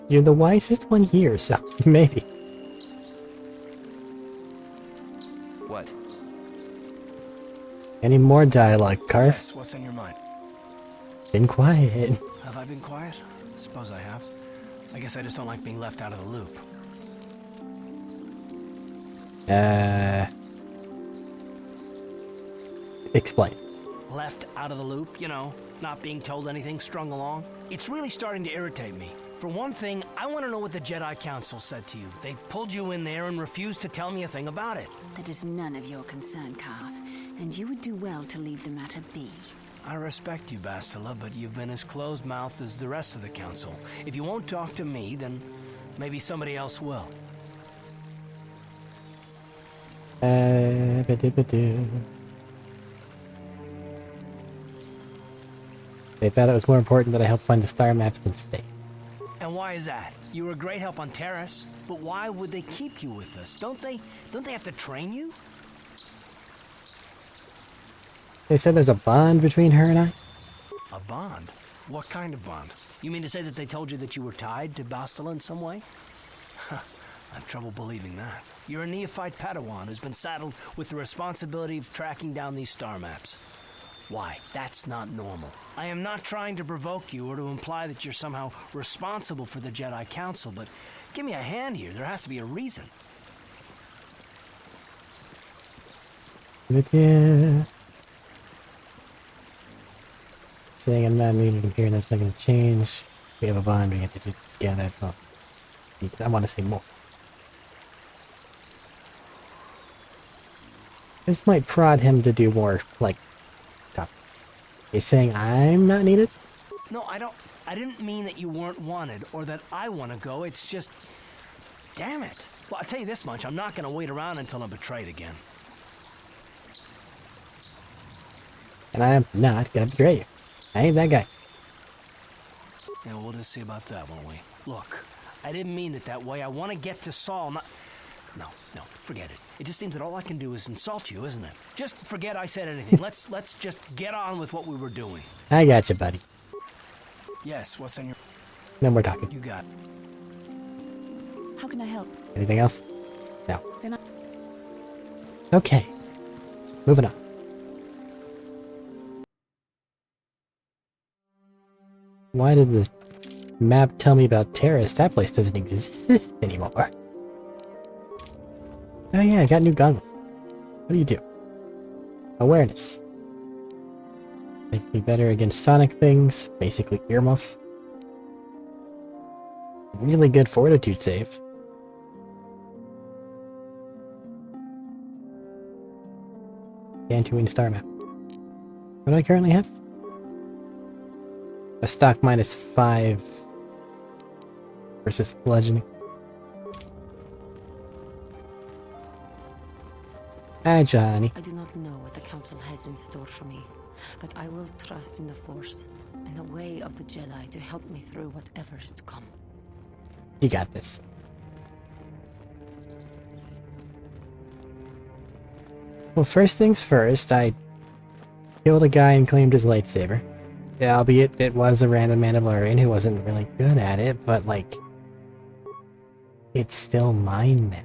You're the wisest one here, so maybe. What? Any more dialogue, Carf? Yes, what's on your mind? Been quiet. Have I been quiet? Suppose I have. I guess I just don't like being left out of the loop. Explain. Left out of the loop, you know, not being told anything, strung along. It's really starting to irritate me. For one thing, I want to know what the Jedi Council said to you. They pulled you in there and refused to tell me a thing about it. That is none of your concern, Carf, and you would do well to leave the matter be. I respect you, Bastila, but you've been as closed-mouthed as the rest of the Council. If you won't talk to me, then maybe somebody else will. They thought it was more important that I help find the star maps than stay. And why is that? You were a great help on Terrace, but why would they keep you with us? Don't they have to train you? They said there's a bond between her and I? A bond? What kind of bond? You mean to say that they told you that you were tied to Bastila in some way? I have trouble believing that. You're a neophyte Padawan who's been saddled with the responsibility of tracking down these star maps. Why? That's not normal. I am not trying to provoke you or to imply that you're somehow responsible for the Jedi Council, but give me a hand here. There has to be a reason. But yeah. Saying I'm not needed in here, that's not going to change. We have a bond, we have to do this together, that's all. I want to say more. This might prod him to do more, like, talk. He's saying I'm not needed? No, I didn't mean that you weren't wanted or that I want to go. It's just... Damn it. Well, I'll tell you this much. I'm not going to wait around until I'm betrayed again. And I am not going to betray you. I ain't that guy. Yeah, we'll just see about that, won't we? Look, I didn't mean it that way. I want to get to Saul, not... No, forget it. It just seems that all I can do is insult you, isn't it? Just forget I said anything. Let's just get on with what we were doing. I got you, buddy. Yes, what's on your... Then we're talking. You got it. How can I help? Anything else? No. Then Okay. Moving on. Why did the map tell me about Terrace? That place doesn't exist anymore. Oh yeah, I got new goggles. What do you do? Awareness. Make me better against sonic things, basically earmuffs. Really good fortitude save. Dantooine star map. What do I currently have? A stock -5 versus bludgeoning. Hi, Johnny. I do not know what the Council has in store for me, but I will trust in the Force and the way of the Jedi to help me through whatever is to come. You got this. Well, first things first, I killed a guy and claimed his lightsaber. Yeah, albeit it was a random Mandalorian who wasn't really good at it, but like, it's still mine now.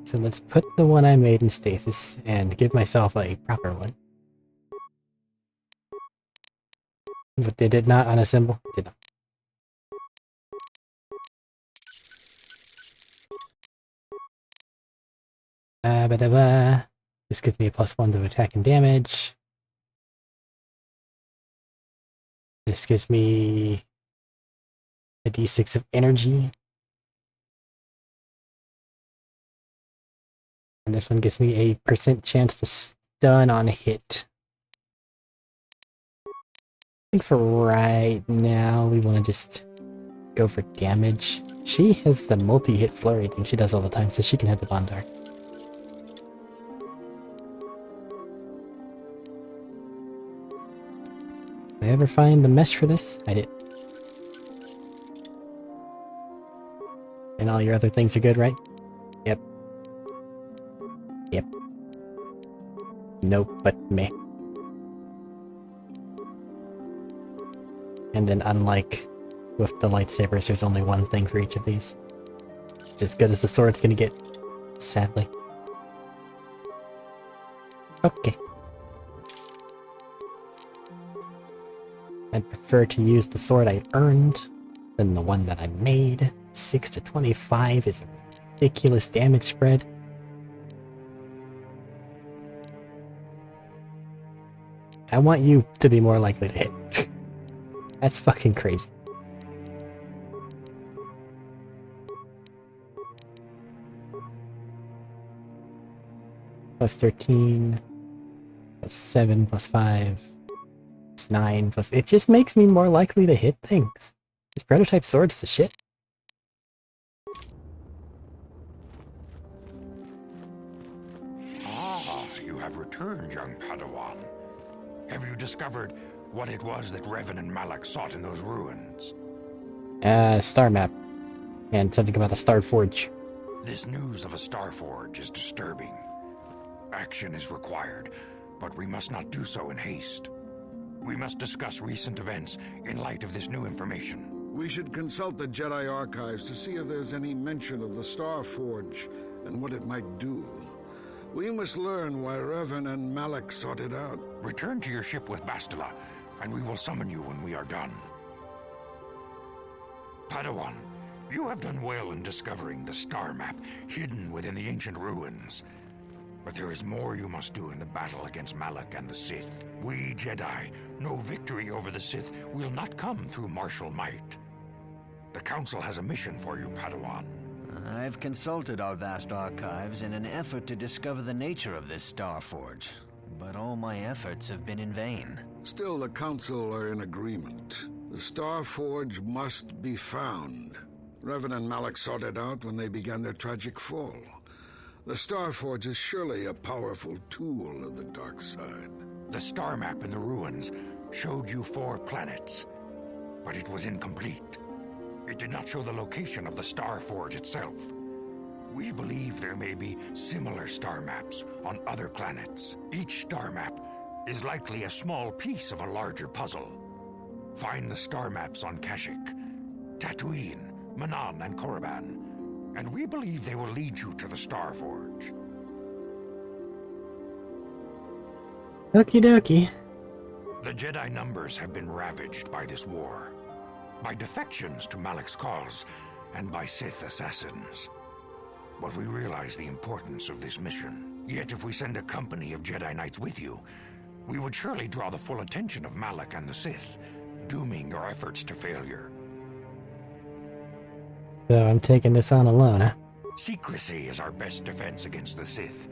So let's put the one I made in stasis and give myself a proper one. But they did not unassemble? Did not. This gives me a +1 to attack and damage. This gives me a d6 of energy. And this one gives me a % chance to stun on hit. I think for right now, we want to just go for damage. She has the multi-hit flurry thing she does all the time, so she can hit the Bondar. Did I ever find the mesh for this? I did. And all your other things are good, right? Yep. Yep. Nope, but meh. And then unlike with the lightsabers, there's only one thing for each of these. It's as good as the sword's gonna get, sadly. Okay. I'd prefer to use the sword I earned than the one that I made. 6 to 25 is a ridiculous damage spread. I want you to be more likely to hit. That's fucking crazy. +13, +7, +5, +9, It just makes me more likely to hit things. This prototype sword's the shit. Ah, you have returned, young Padawan. Have you discovered what it was that Revan and Malak sought in those ruins? Star map. And something about a star forge. This news of a star forge is disturbing. Action is required, but we must not do so in haste. We must discuss recent events in light of this new information. We should consult the Jedi archives to see if there's any mention of the Star Forge and what it might do. We must learn why Revan and Malak sought it out. Return to your ship with Bastila, and we will summon you when we are done. Padawan, you have done well in discovering the star map hidden within the ancient ruins. But there is more you must do in the battle against Malak and the Sith. We Jedi know victory over the Sith will not come through martial might. The Council has a mission for you, Padawan. I've consulted our vast archives in an effort to discover the nature of this Star Forge, but all my efforts have been in vain. Still, the Council are in agreement. The Star Forge must be found. Revan and Malak sought it out when they began their tragic fall. The Star Forge is surely a powerful tool of the dark side. The star map in the ruins showed you 4 planets, but it was incomplete. It did not show the location of the Star Forge itself. We believe there may be similar star maps on other planets. Each star map is likely a small piece of a larger puzzle. Find the star maps on Kashyyyk, Tatooine, Manan, and Korriban, and we believe they will lead you to the Star Forge. Okie dokie. The Jedi numbers have been ravaged by this war, by defections to Malak's cause, and by Sith assassins. But we realize the importance of this mission. Yet if we send a company of Jedi Knights with you, we would surely draw the full attention of Malak and the Sith, dooming your efforts to failure. So I'm taking this on alone, huh? Secrecy is our best defense against the Sith.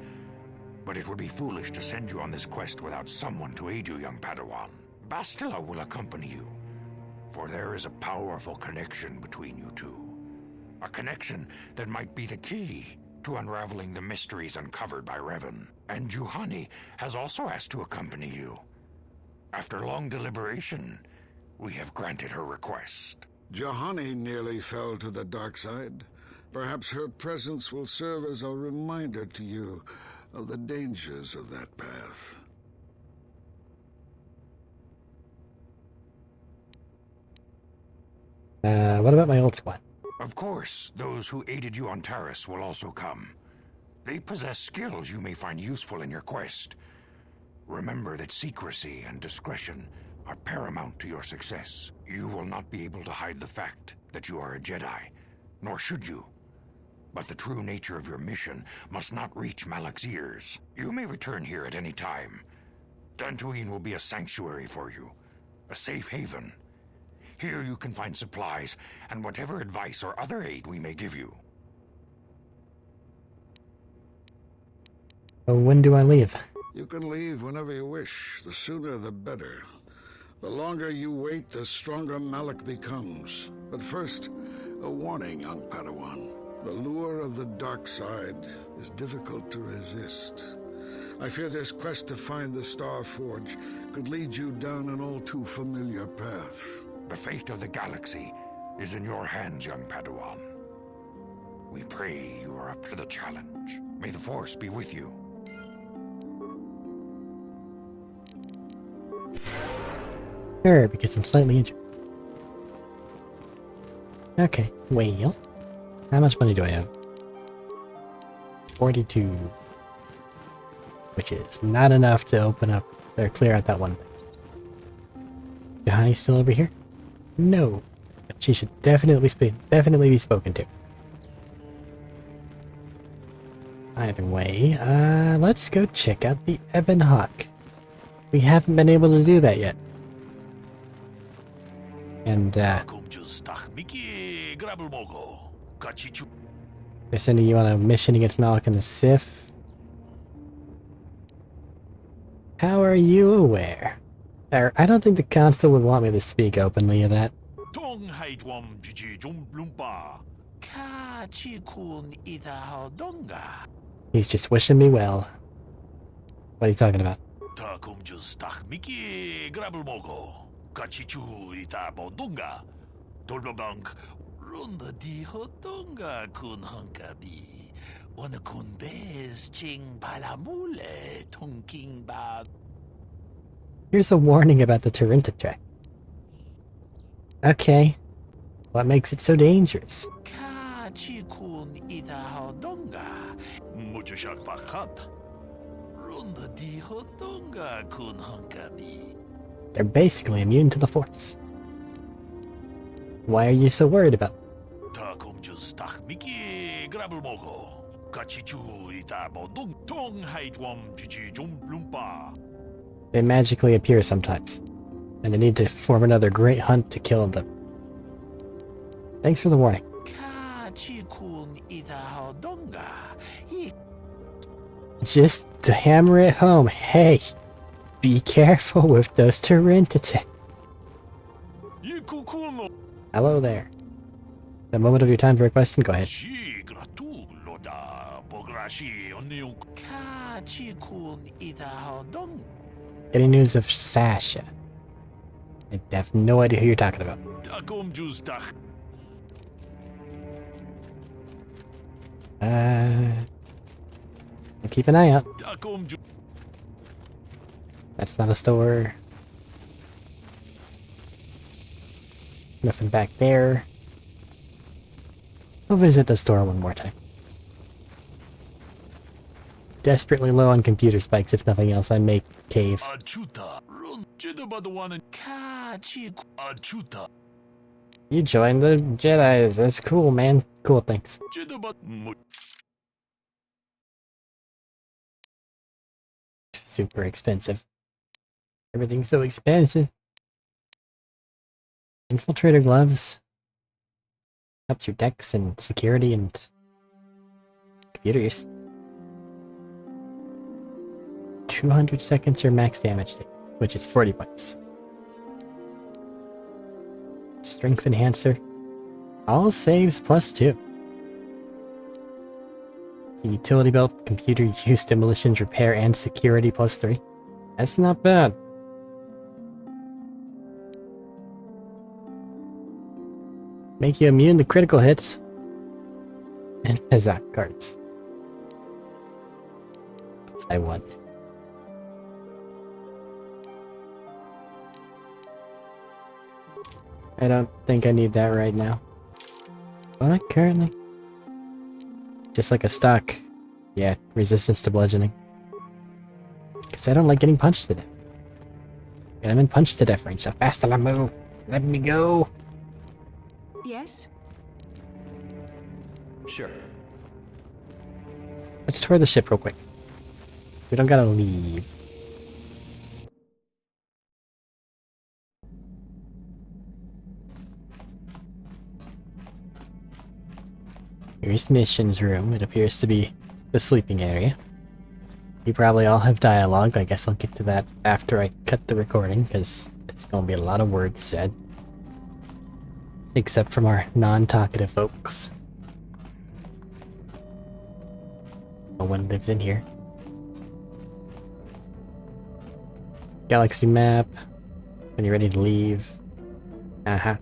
But it would be foolish to send you on this quest without someone to aid you, young Padawan. Bastila will accompany you, for there is a powerful connection between you two. A connection that might be the key to unraveling the mysteries uncovered by Revan. And Juhani has also asked to accompany you. After long deliberation, we have granted her request. Juhani nearly fell to the dark side. Perhaps her presence will serve as a reminder to you of the dangers of that path. What about my old squad? Of course, those who aided you on Taris will also come. They possess skills you may find useful in your quest. Remember that secrecy and discretion are paramount to your success. You will not be able to hide the fact that you are a Jedi, nor should you. But the true nature of your mission must not reach Malak's ears. You may return here at any time. Dantooine will be a sanctuary for you, a safe haven. Here you can find supplies and whatever advice or other aid we may give you. When do I leave? You can leave whenever you wish. The sooner the better. The longer you wait, the stronger Malak becomes. But first, a warning, young Padawan. The lure of the dark side is difficult to resist. I fear this quest to find the Star Forge could lead you down an all too familiar path. The fate of the galaxy is in your hands, young Padawan. We pray you are up to the challenge. May the Force be with you. Sure, because I'm slightly injured. Okay, well, how much money do I have? 42. Which is not enough to open up or clear out that one thing. Johanny's still over here? No. But she should definitely be spoken to. Either way, let's go check out the Ebon Hawk. We haven't been able to do that yet. And, they're sending you on a mission against Malak and the Sith. How are you aware? I don't think the Council would want me to speak openly of that. He's just wishing me well. What are you talking about? Here's a warning about the Tarinta track. Okay. What makes it so dangerous? They're basically immune to the Force. Why are you so worried about them? They magically appear sometimes, and they need to form another great hunt to kill them. Thanks for the warning. Just to hammer it home, hey, be careful with those Tarinta. Hello there. A moment of your time for a question? Go ahead. Any news of Sasha? I have no idea who you're talking about. Keep an eye out. That's not a store. Nothing back there. I'll visit the store one more time. Desperately low on computer spikes, if nothing else. I may cave. You joined the Jedis. That's cool, man. Cool, thanks. Super expensive. Everything's so expensive. Infiltrator gloves. Helps your decks and security and computer use. 200 seconds or max damage, which is 40 points. Strength enhancer. All saves +2. The utility belt, computer use, demolitions, repair, and security +3. That's not bad. Make you immune to critical hits. And Pezak cards. I won. I don't think I need that right now. Well, not currently. Just like a stock. Yeah, resistance to bludgeoning. Because I don't like getting punched to death. And I'm in punch to death range, so fast till I move. Let me go. Yes? Sure. Let's tour the ship real quick. We don't gotta leave. Here's missions room. It appears to be the sleeping area. You probably all have dialogue. I guess I'll get to that after I cut the recording, because it's gonna be a lot of words said. Except from our non-talkative folks. No one lives in here. Galaxy map. When you're ready to leave. Uh-huh.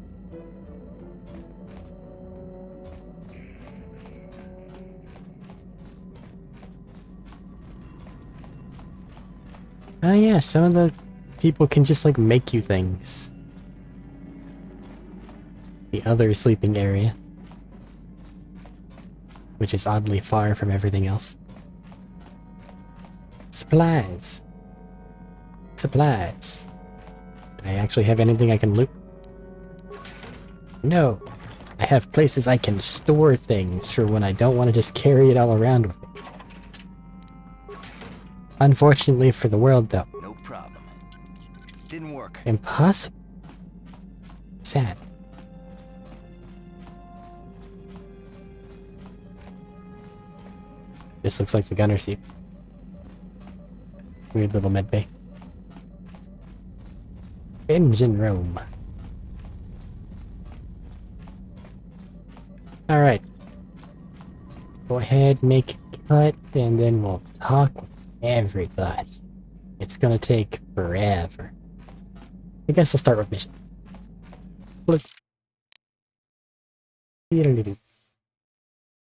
Oh yeah, some of the people can just like make you things. The other sleeping area. Which is oddly far from everything else. Supplies. Supplies. Do I actually have anything I can loot? No. I have places I can store things for when I don't want to just carry it all around with me. Unfortunately for the world, though. No problem. Didn't work. Impossible. Sad. This looks like the gunner seat. Weird little medbay. Engine room. Alright. Go ahead, make a cut, and then we'll talk with everybody. It's gonna take forever. I guess we'll start with mission. Look.